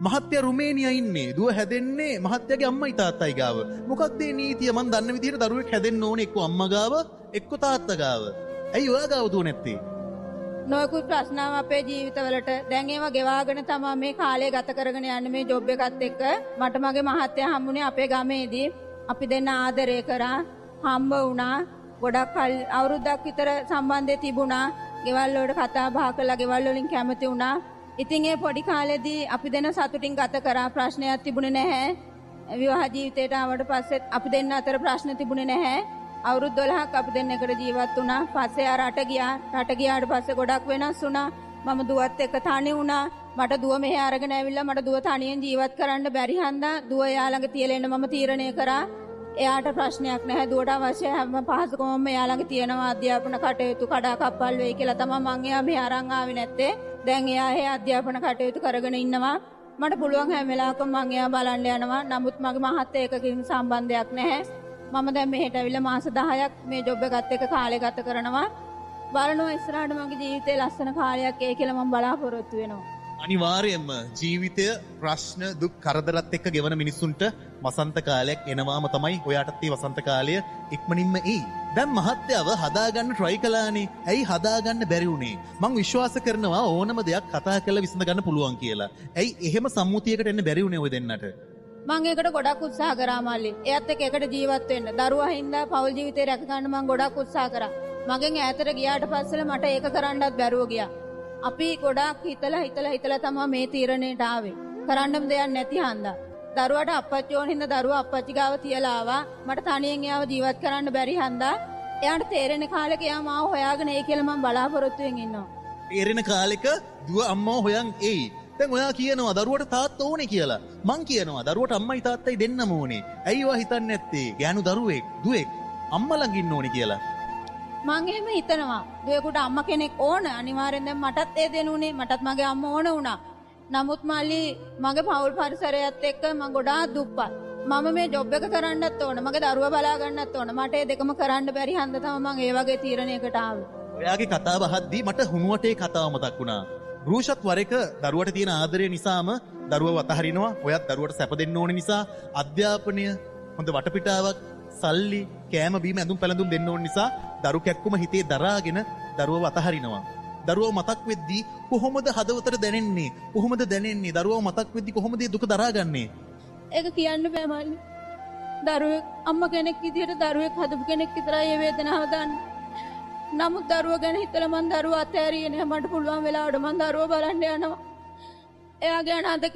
මහත්තයා රුමේනියා ඉන්නේ. දුව හැදෙන්නේ මහත්තයාගේ අම්මයි තාත්තයි ගාව. මොකක්ද මේ නීතිය? මන් දන්න විදිහට දරුවෙක් හැදෙන්න ඕනේ එක්ක අම්මා ගාව එක්ක තාත්තා ගාව. ඇයි ඔයා ගාව දුව නැත්තේ? නොයෙකුත් ප්‍රශ්න අපේ ජීවිතවලට දැන් ඒවා ගෙවාගෙන තමයි මේ කාලය ගත කරගෙන යන්නේ මේ ජොබ් එකත් එක්ක. මට මගේ මහත්තයා හම්බුනේ අපේ ගමේදී. අපි දෙන්න ආදරය කරා, හම්බ වුණා. ගොඩක් අවුරුද්දක් විතර සම්බන්ධය තිබුණා. ගෙවල් වලට කතා බහ කළා, ගෙවල් වලින් කැමති වුණා. ඉතින් ඒ පොඩි කාලේදී අපි දෙන්න සතුටින් ගත කරා. ප්‍රශ්නයක් තිබුණේ නැහැ. විවාහ ජීවිතයට ආවට පස්සේ අපි දෙන්න අතර ප්‍රශ්න තිබුණේ නැහැ. අවුරුදු 12ක් අපි දෙන්න එකට ජීවත් වුණා. පස්සේ ආ රට ගියා. රට ගියාට පස්සේ ගොඩක් වෙනස් වුණා. මම දුවත් එක්ක තනි වුණා. මට දුව මෙහෙ අරගෙන ඇවිල්ලා මට දුව තනියෙන් ජීවත් කරන්න බැරි හන්දා දුව එයා ළඟ තියලා එන්න මම තීරණය කරා. එයාට ප්‍රශ්නයක් නැහැ. දුවට අවශ්‍ය හැම පහසුකමම එයා ළඟ තියෙනවා. අධ්‍යාපන කටයුතු කඩා කප්පල් වෙයි කියලා තමයි මං එයා මෙහෙ අරන් ආවේ නැත්තේ. දැන් එයා ඒ අධ්‍යාපන කටයුතු කරගෙන ඉන්නවා. මට පුළුවන් හැම වෙලාවකම මං එයා බලන්න යනවා. නමුත් මගේ මහත්තයා එක කිසිම සම්බන්ධයක් නැහැ. මම දැන් මෙහෙට ඇවිල්ලා මාස 10ක් මේ ජොබ් එකත් එක්ක කාලය ගත කරනවා. බලනවා ඉස්සරහට මගේ ජීවිතේ ලස්සන කාලයක් එයි කියලා මම බලාපොරොත්තු වෙනවා. අනිවාර්යයෙන්ම ජීවිතය ප්‍රශ්න දුක් කරදරත් එක්ක ගෙවන මිනිස්සුන්ට වසන්ත කාලයක් එනවාම තමයි. ඔයාටත් මේ වසන්ත කාලය ඉක්මනින්ම එයි. දැන් මහත්යව හදාගන්න try කළානේ. ඇයි හදාගන්න බැරි වුනේ? මං විශ්වාස කරනවා ඕනම දෙයක් කතා කරලා විසඳ ගන්න පුළුවන් කියලා. ඇයි එහෙම සම්මුතියකට එන්න බැරි වුනේ ඔය දෙන්නට? මං ඒකට ගොඩක් උත්සාහ කරා මල්ලි. එයත් එක්ක එකට ජීවත් වෙන්න. දරුවා හින්දා පෞල් ජීවිතේ රැක ගන්න මං ගොඩක් උත්සාහ කරා. මගෙන් ඈතට ගියාට පස්සේ මට ඒක කරන්නත් බැරුව ගියා. අපි ගොඩක් හිතලා තමයි මේ තීරණයට ආවේ. කරන්නම දෙයක් නැති හන්දා. දරුවාට අප්පච්චි ඕන හින්දා දරුවා අප්පච්චි ගාව තියලා ආවා. මට තනියෙන් එයාව ජීවත් කරන්න බැරි හන්දා එයාට තේරෙන කාලෙක එයා මාව හොයාගෙන එයි කියලා මම බලාපොරොත්තුෙන් ඉන්නවා. තේරෙන කාලෙක දුව අම්මව හොයන් එයි. දැන් ඔයා කියනවා දරුවට තාත්තා ඕනේ කියලා. මං කියනවා දරුවට අම්මයි තාත්තයි දෙන්නම ඕනේ. ඇයි ඔයා හිතන්නේ නැත්තේ? ගෑනු දරුවෙක්, දුවෙක් අම්මා ළඟ ඉන්න ඕනේ කියලා. මං එහෙම හිතනවා. දුවෙකුට අම්මා කෙනෙක් ඕන. අනිවාර්යෙන් දැන් මටත් ඒ දෙනුනේ. මටත් මගේ අම්මා ඕන වුණා. නමුත් මල්ලි මගේ පෞල් පරිසරයත් එක්ක මම ගොඩාක් දුප්පත්. මම මේ ජොබ් එක කරන්නත් ඕන. මගේ දරුවා බලා ගන්නත් ඕන. මට ඒ දෙකම කරන්න බැරි හන්ද තමයි මම ඒ වගේ තීරණයකට ආවේ. ඔයාගේ කතාව අහද්දී මට හුණුවටේ කතාව මතක් වුණා. රූෂත් වර එක දරුවට තියෙන ආදරය නිසාම දරුවව අතහරිනවා. ඔයත් දරුවට සැප දෙන්න ඕන නිසා අධ්‍යාපනය, හොඳ වටපිටාවක්, සල්ලි, කෑම බීම ඇඳුම් පැළඳුම් දෙන්න ඕන නිසා දරු කැක්කුම හිතේ දරාගෙන දරුවව අතහරිනවා. දරුවව මතක් වෙද්දී කොහොමද හදවතට දැනෙන්නේ? කොහොමද දැනෙන්නේ? දරුවව මතක් වෙද්දී කොහොමද ඒ දුක දරාගන්නේ? ඒක කියන්න බෑ මල්ලි. දරුවෙක් අම්මා කෙනෙක් විදියට දරුවෙක් හදපු කෙනෙක් විතරයි මේ වේදනාව දන්නේ. නමුත් දරුවා ගැන හිතලා මං දරුවා අතෑරියේ නෑ. මට පුළුවන් වෙලාවට මං දරුවා බලන්න යනවා. එයාගේ අනාථ